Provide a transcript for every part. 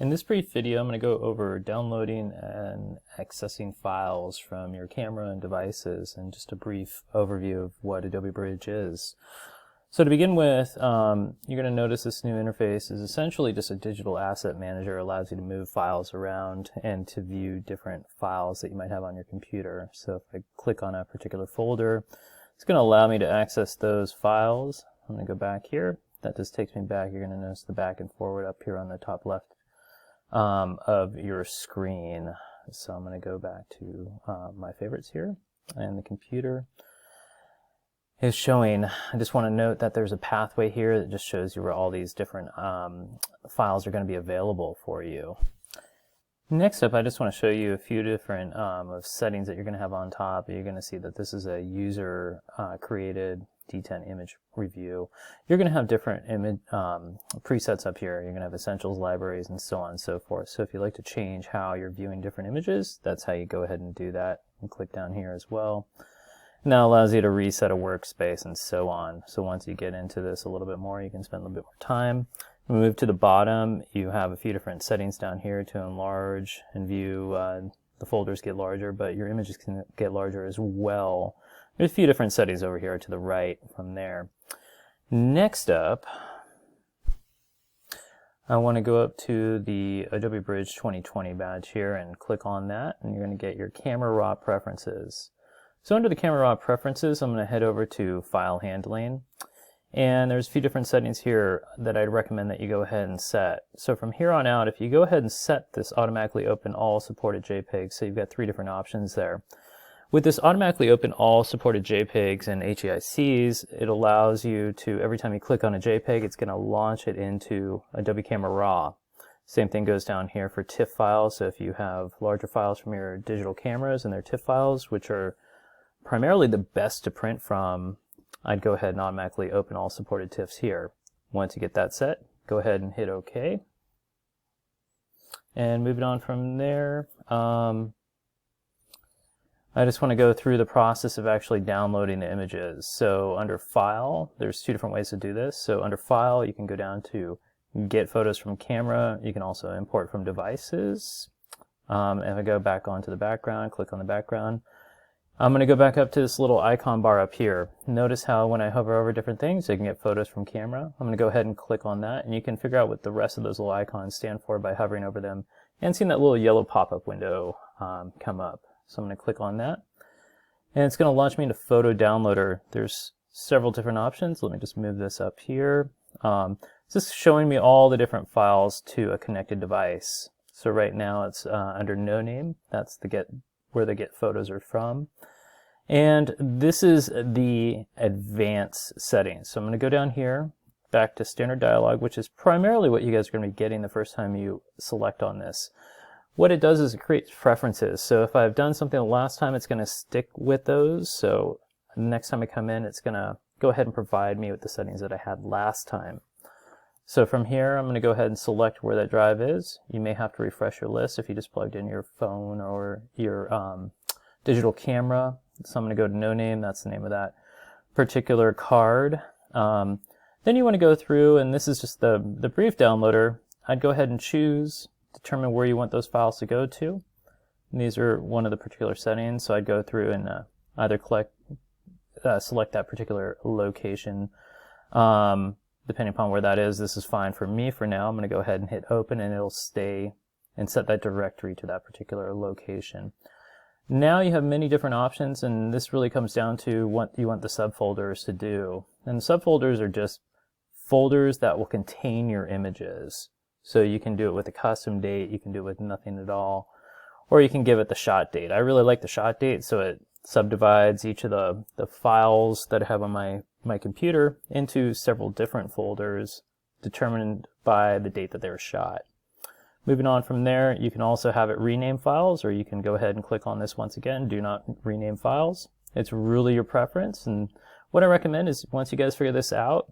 In this brief video, I'm going to go over downloading and accessing files from your camera and devices, and just a brief overview of what Adobe Bridge is. So to begin with, you're going to notice this new interface is essentially just a digital asset manager. It allows you to move files around and to view different files that you might have on your computer. So if I click on a particular folder, it's going to allow me to access those files. I'm going to go back here. That just takes me back. You're going to notice the back and forward up here on the top left of your screen. So I'm going to go back to my favorites here, and the computer is showing. I just want to note that there's a pathway here that just shows you where all these different files are going to be available for you. Next up, I just want to show you a few different settings that you're going to have on top. You're going to see that this is a user created D10 image review. You're going to have different image presets up here. You're going to have essentials, libraries, and so on and so forth. So if you'd like to change how you're viewing different images, that's how you go ahead and do that. And click down here as well. And that allows you to reset a workspace and so on. So once you get into this a little bit more, you can spend a little bit more time. Move to the bottom, you have a few different settings down here to enlarge and view. The folders get larger, but your images can get larger as well. There's a few different settings over here to the right from there. Next up, I want to go up to the Adobe Bridge 2020 badge here and click on that, and you're going to get your camera raw preferences. So under the camera raw preferences, I'm going to head over to file handling. And there's a few different settings here that I'd recommend that you go ahead and set. So from here on out, if you go ahead and set this automatically open all supported JPEGs, so you've got three different options there. With this automatically open all supported JPEGs and HEICs, it allows you to, every time you click on a JPEG, it's going to launch it into Adobe Camera Raw. Same thing goes down here for TIFF files. So if you have larger files from your digital cameras and their TIFF files, which are primarily the best to print from, I'd go ahead and automatically open all supported TIFFs here. Once you get that set, go ahead and hit OK. And moving on from there, I just want to go through the process of actually downloading the images. So under File, there's two different ways to do this. So under File, you can go down to Get Photos from Camera. You can also import from Devices. If I go back onto the background, click on the background, I'm going to go back up to this little icon bar up here. Notice how when I hover over different things, I can get photos from camera. I'm going to go ahead and click on that, and you can figure out what the rest of those little icons stand for by hovering over them and seeing that little yellow pop-up window come up. So I'm going to click on that, and it's going to launch me into Photo Downloader. There's several different options. Let me just move this up here. It's just showing me all the different files to a connected device. So right now it's under No Name. That's where the get photos are from. And this is the advanced settings. So I'm going to go down here, back to standard dialog, which is primarily what you guys are going to be getting the first time you select on this. What it does is it creates preferences. So if I've done something the last time, it's going to stick with those. So the next time I come in, it's going to go ahead and provide me with the settings that I had last time. So from here, I'm going to go ahead and select where that drive is. You may have to refresh your list if you just plugged in your phone or your digital camera. So I'm going to go to No Name. That's the name of that particular card. Then you want to go through, and this is just the brief downloader. I'd go ahead and choose, determine where you want those files to go to. And these are one of the particular settings. So I'd go through and either select that particular location. Depending upon where that is, this is fine for me for now. I'm going to go ahead and hit open, and it'll stay and set that directory to that particular location. Now you have many different options, and this really comes down to what you want the subfolders to do. And the subfolders are just folders that will contain your images. So you can do it with a custom date, you can do it with nothing at all, or you can give it the shot date. I really like the shot date, so it subdivides each of the files that I have on my computer into several different folders determined by the date that they were shot. Moving on from there, you can also have it rename files, or you can go ahead and click on this once again, do not rename files. It's really your preference, and what I recommend is once you guys figure this out,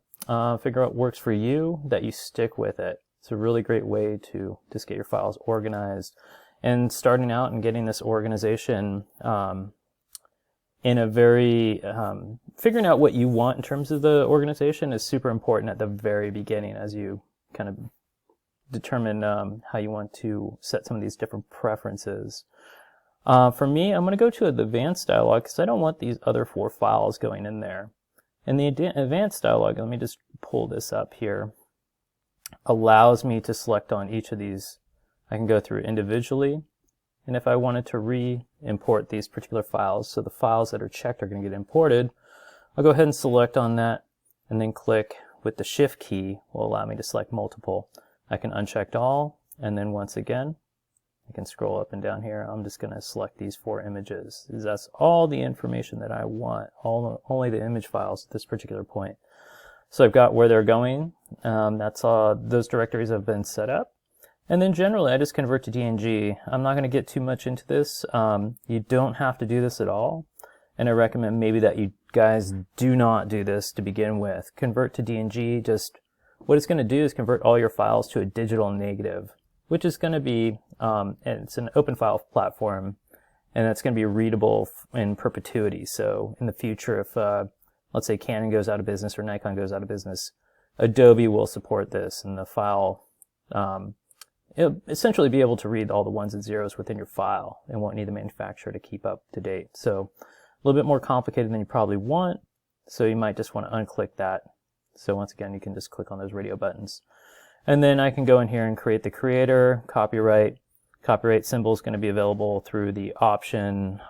figure out what works for you, that you stick with it. It's a really great way to just get your files organized. And starting out and getting this organization in a very, figuring out what you want in terms of the organization is super important at the very beginning as you kind of determine how you want to set some of these different preferences. For me, I'm going to go to the advanced dialog because I don't want these other 4 files going in there. And the advanced dialog, let me just pull this up here, allows me to select on each of these. I can go through individually, and if I wanted to re-import these particular files, so the files that are checked are going to get imported, I'll go ahead and select on that, and then click with the Shift key will allow me to select multiple. I can uncheck all, and then once again, I can scroll up and down here. I'm just going to select these 4 images. That's all the information that I want, only the image files at this particular point. So I've got where they're going. That's all. Those directories have been set up. And then generally, I just convert to DNG. I'm not going to get too much into this. You don't have to do this at all. And I recommend maybe that you guys do not do this to begin with. Convert to DNG. Just what it's going to do is convert all your files to a digital negative, which is going to be, it's an open file platform, and it's going to be readable in perpetuity. So in the future, if let's say Canon goes out of business or Nikon goes out of business, Adobe will support this, and the file, it'll essentially be able to read all the ones and zeros within your file and won't need the manufacturer to keep up to date. So a little bit more complicated than you probably want, so you might just want to unclick that. So once again, you can just click on those radio buttons. And then I can go in here and create the creator, copyright. Copyright symbol is going to be available through the option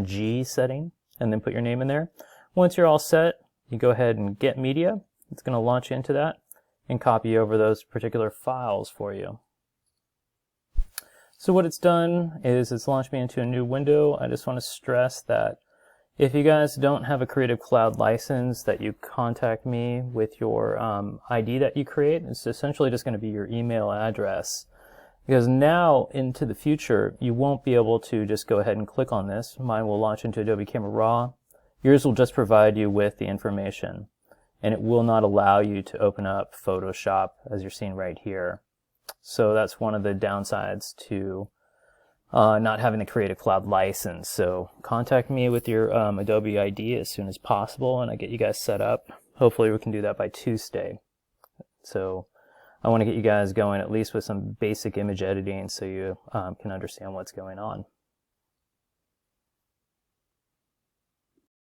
G setting, and then put your name in there. Once you're all set, you go ahead and get media. It's going to launch into that and copy over those particular files for you. So what it's done is it's launched me into a new window. I just want to stress that if you guys don't have a Creative Cloud license, that you contact me with your ID that you create. It's essentially just going to be your email address. Because now into the future, you won't be able to just go ahead and click on this. Mine will launch into Adobe Camera Raw. Yours will just provide you with the information, and it will not allow you to open up Photoshop as you're seeing right here. So that's one of the downsides to not having the Creative Cloud license. So contact me with your Adobe ID as soon as possible, and I get you guys set up. Hopefully we can do that by Tuesday. So I want to get you guys going at least with some basic image editing so you can understand what's going on.